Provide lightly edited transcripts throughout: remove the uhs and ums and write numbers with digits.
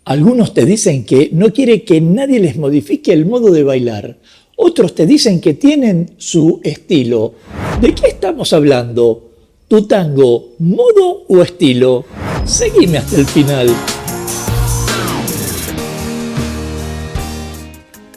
Algunos te dicen que no quiere que nadie les modifique el modo de bailar. Otros te dicen que tienen su estilo. ¿De qué estamos hablando? ¿Tu tango, modo o estilo? Seguime hasta el final.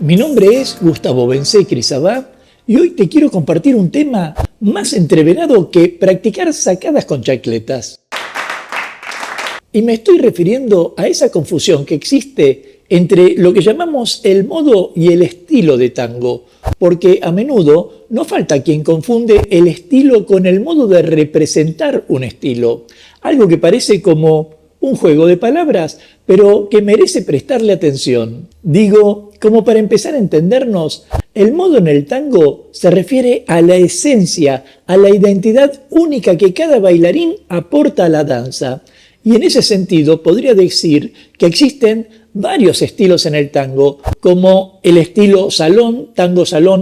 Mi nombre es Gustavo Bencé Crisabá y hoy te quiero compartir un tema más entreverado que practicar sacadas con chancletas. Y me estoy refiriendo a esa confusión que existe entre lo que llamamos el modo y el estilo de tango, porque a menudo no falta quien confunde el estilo con el modo de representar un estilo, algo que parece como un juego de palabras, pero que merece prestarle atención. Digo, como para empezar a entendernos, el modo en el tango se refiere a la esencia, a la identidad única que cada bailarín aporta a la danza. Y en ese sentido podría decir que existen varios estilos en el tango, como el estilo salón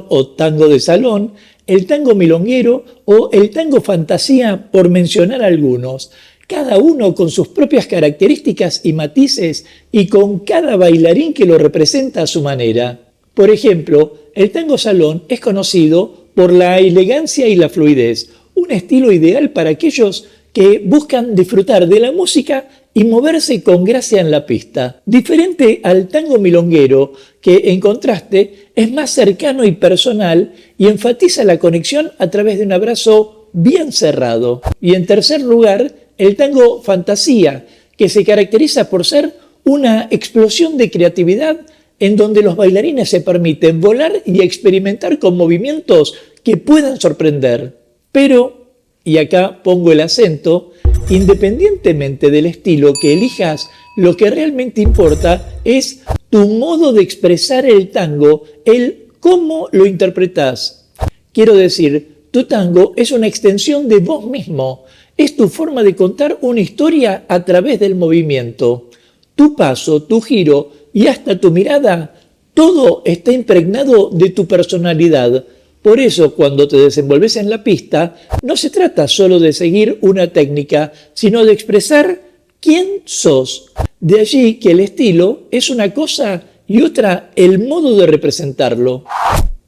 o tango de salón, el tango milonguero o el tango fantasía, por mencionar algunos, cada uno con sus propias características y matices y con cada bailarín que lo representa a su manera. Por ejemplo, el tango salón es conocido por la elegancia y la fluidez, un estilo ideal para aquellos que buscan disfrutar de la música y moverse con gracia en la pista. Diferente al tango milonguero, que en contraste es más cercano y personal y enfatiza la conexión a través de un abrazo bien cerrado. Y en tercer lugar, el tango fantasía, que se caracteriza por ser una explosión de creatividad en donde los bailarines se permiten volar y experimentar con movimientos que puedan sorprender. Pero, y acá pongo el acento, independientemente del estilo que elijas, lo que realmente importa es tu modo de expresar el tango, el cómo lo interpretás. Quiero decir, tu tango es una extensión de vos mismo, es tu forma de contar una historia a través del movimiento. Tu paso, tu giro y hasta tu mirada, todo está impregnado de tu personalidad. Por eso, cuando te desenvolves en la pista, no se trata solo de seguir una técnica, sino de expresar quién sos. De allí que el estilo es una cosa y otra el modo de representarlo.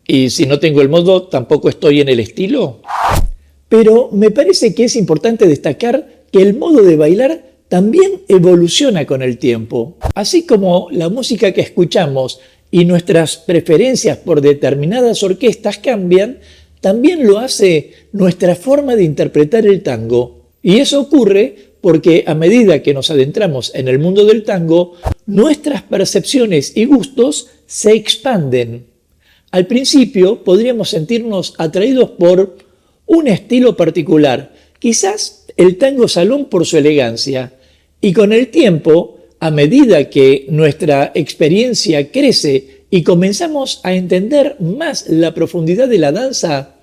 ¿Y si no tengo el modo, tampoco estoy en el estilo? Pero me parece que es importante destacar que el modo de bailar también evoluciona con el tiempo. Así como la música que escuchamos y nuestras preferencias por determinadas orquestas cambian, también lo hace nuestra forma de interpretar el tango. Y eso ocurre porque a medida que nos adentramos en el mundo del tango, nuestras percepciones y gustos se expanden. Al principio podríamos sentirnos atraídos por un estilo particular, quizás el tango salón por su elegancia, y con el tiempo, a medida que nuestra experiencia crece y comenzamos a entender más la profundidad de la danza,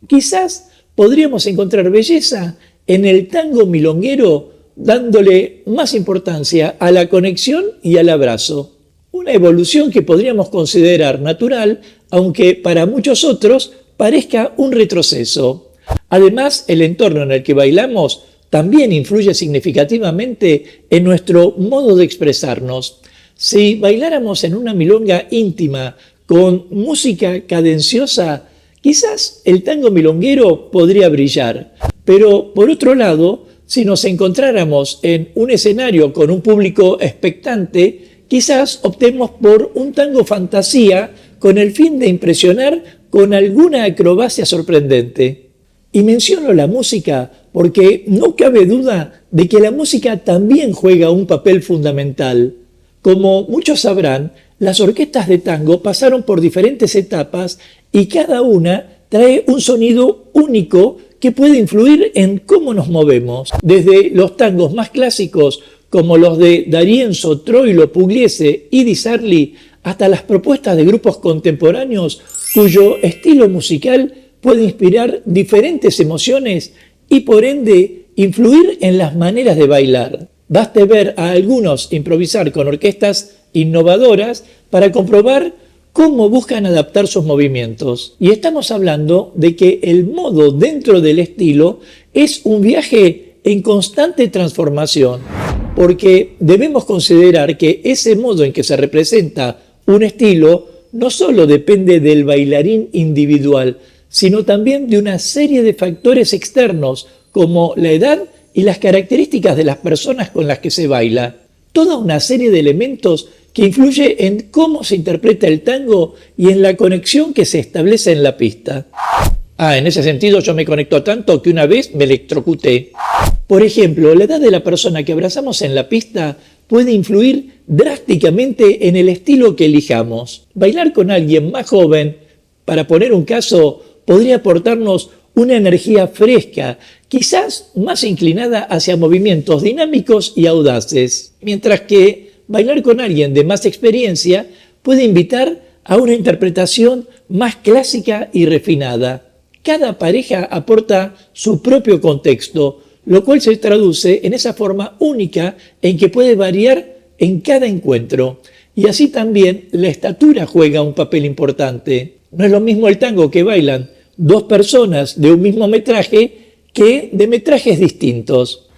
quizás podríamos encontrar belleza en el tango milonguero, dándole más importancia a la conexión y al abrazo. Una evolución que podríamos considerar natural, aunque para muchos otros parezca un retroceso. Además, el entorno en el que bailamos también influye significativamente en nuestro modo de expresarnos. Si bailáramos en una milonga íntima con música cadenciosa, quizás el tango milonguero podría brillar. Pero por otro lado, si nos encontráramos en un escenario con un público expectante, quizás optemos por un tango fantasía con el fin de impresionar con alguna acrobacia sorprendente. Y menciono la música porque no cabe duda de que la música también juega un papel fundamental. Como muchos sabrán, las orquestas de tango pasaron por diferentes etapas y cada una trae un sonido único que puede influir en cómo nos movemos. Desde los tangos más clásicos como los de D'Arienzo, Troilo, Pugliese y Di Sarli, hasta las propuestas de grupos contemporáneos cuyo estilo musical puede inspirar diferentes emociones y por ende influir en las maneras de bailar. Baste ver a algunos improvisar con orquestas innovadoras para comprobar cómo buscan adaptar sus movimientos. Y estamos hablando de que el modo dentro del estilo es un viaje en constante transformación, porque debemos considerar que ese modo en que se representa un estilo no solo depende del bailarín individual, sino también de una serie de factores externos como la edad y las características de las personas con las que se baila. Toda una serie de elementos que influye en cómo se interpreta el tango y en la conexión que se establece en la pista. En ese sentido yo me conecto tanto que una vez me electrocuté. Por ejemplo, la edad de la persona que abrazamos en la pista puede influir drásticamente en el estilo que elijamos. Bailar con alguien más joven, para poner un caso, podría aportarnos una energía fresca, quizás más inclinada hacia movimientos dinámicos y audaces, mientras que bailar con alguien de más experiencia puede invitar a una interpretación más clásica y refinada. Cada pareja aporta su propio contexto, lo cual se traduce en esa forma única en que puede variar en cada encuentro. Y así también la estatura juega un papel importante. No es lo mismo el tango que bailan dos personas de un mismo metraje que de metrajes distintos.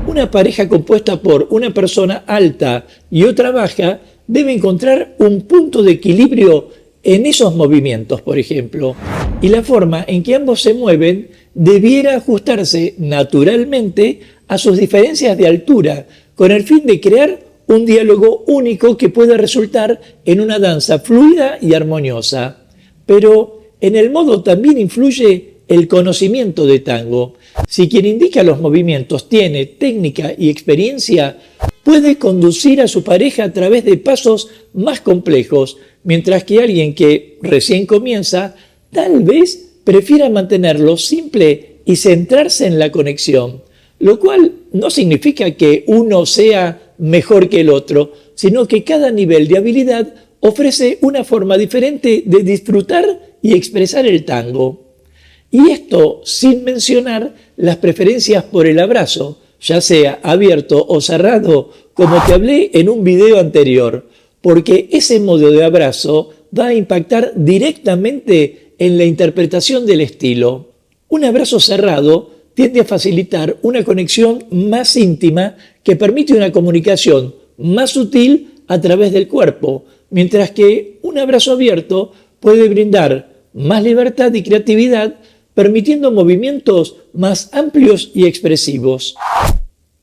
Una pareja compuesta por una persona alta y otra baja debe encontrar un punto de equilibrio en esos movimientos, por ejemplo, y la forma en que ambos se mueven debiera ajustarse naturalmente a sus diferencias de altura, con el fin de crear un diálogo único que pueda resultar en una danza fluida y armoniosa. Pero en el modo también influye el conocimiento de tango. Si quien indica los movimientos tiene técnica y experiencia, puede conducir a su pareja a través de pasos más complejos, mientras que alguien que recién comienza tal vez prefiera mantenerlo simple y centrarse en la conexión, lo cual no significa que uno sea mejor que el otro, sino que cada nivel de habilidad ofrece una forma diferente de disfrutar y expresar el tango. Y esto sin mencionar las preferencias por el abrazo, ya sea abierto o cerrado, como te hablé en un video anterior, porque ese modo de abrazo va a impactar directamente en la interpretación del estilo. Un abrazo cerrado tiende a facilitar una conexión más íntima que permite una comunicación más sutil a través del cuerpo, mientras que un abrazo abierto puede brindar más libertad y creatividad, permitiendo movimientos más amplios y expresivos.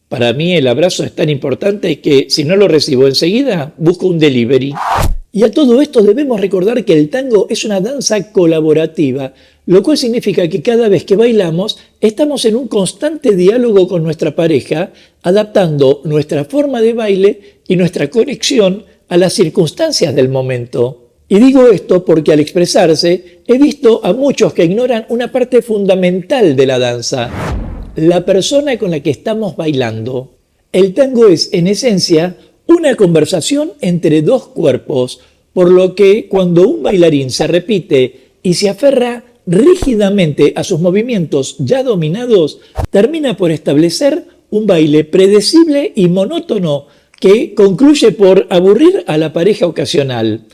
Para mí el abrazo es tan importante que si no lo recibo enseguida, busco un delivery. Y a todo esto debemos recordar que el tango es una danza colaborativa, lo cual significa que cada vez que bailamos estamos en un constante diálogo con nuestra pareja, adaptando nuestra forma de baile y nuestra conexión a las circunstancias del momento. Y digo esto porque al expresarse he visto a muchos que ignoran una parte fundamental de la danza: la persona con la que estamos bailando. El tango es, en esencia, una conversación entre dos cuerpos, por lo que cuando un bailarín se repite y se aferra rígidamente a sus movimientos ya dominados, termina por establecer un baile predecible y monótono que concluye por aburrir a la pareja ocasional.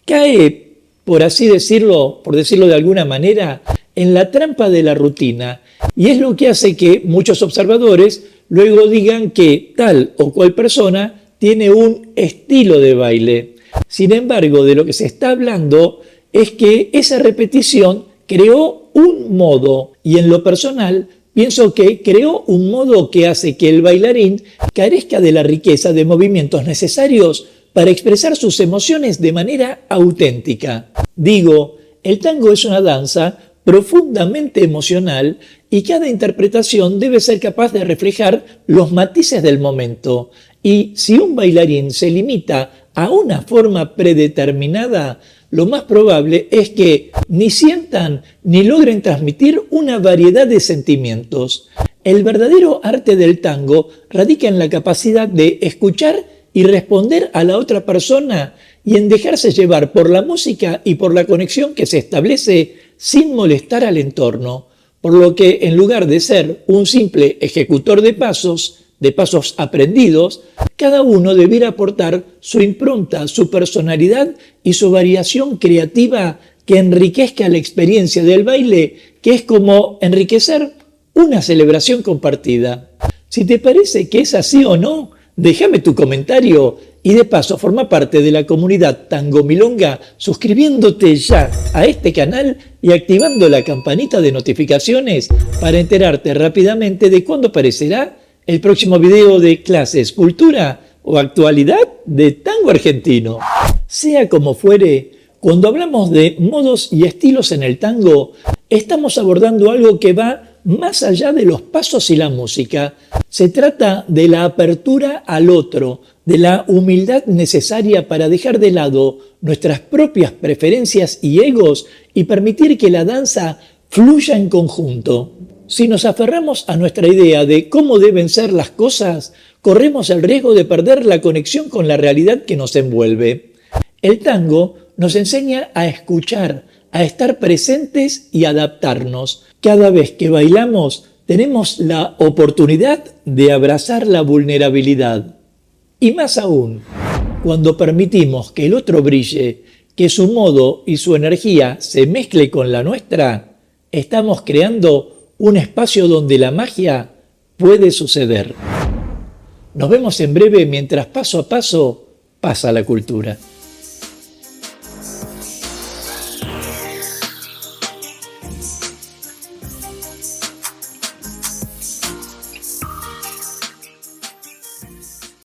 Cae, por decirlo de alguna manera, en la trampa de la rutina, y es lo que hace que muchos observadores luego digan que tal o cual persona tiene un estilo de baile. Sin embargo, de lo que se está hablando es que esa repetición creó un modo, y en lo personal pienso que creó un modo que hace que el bailarín carezca de la riqueza de movimientos necesarios para expresar sus emociones de manera auténtica. Digo, el tango es una danza profundamente emocional y cada interpretación debe ser capaz de reflejar los matices del momento. Y si un bailarín se limita a una forma predeterminada, lo más probable es que ni sientan ni logren transmitir una variedad de sentimientos. El verdadero arte del tango radica en la capacidad de escuchar y responder a la otra persona y en dejarse llevar por la música y por la conexión que se establece sin molestar al entorno, por lo que en lugar de ser un simple ejecutor de pasos aprendidos, cada uno debiera aportar su impronta, su personalidad y su variación creativa que enriquezca la experiencia del baile, que es como enriquecer una celebración compartida. Si te parece que es así o no, déjame tu comentario y de paso forma parte de la comunidad Tango Milonga suscribiéndote ya a este canal y activando la campanita de notificaciones para enterarte rápidamente de cuándo aparecerá el próximo video de clases, cultura o actualidad de tango argentino. Sea como fuere, cuando hablamos de modos y estilos en el tango, estamos abordando algo que va más allá de los pasos y la música. Se trata de la apertura al otro, de la humildad necesaria para dejar de lado nuestras propias preferencias y egos y permitir que la danza fluya en conjunto. Si nos aferramos a nuestra idea de cómo deben ser las cosas, corremos el riesgo de perder la conexión con la realidad que nos envuelve. El tango nos enseña a escuchar, a estar presentes y adaptarnos. Cada vez que bailamos, tenemos la oportunidad de abrazar la vulnerabilidad. Y más aún, cuando permitimos que el otro brille, que su modo y su energía se mezcle con la nuestra, estamos creando un espacio donde la magia puede suceder. Nos vemos en breve mientras paso a paso pasa la cultura.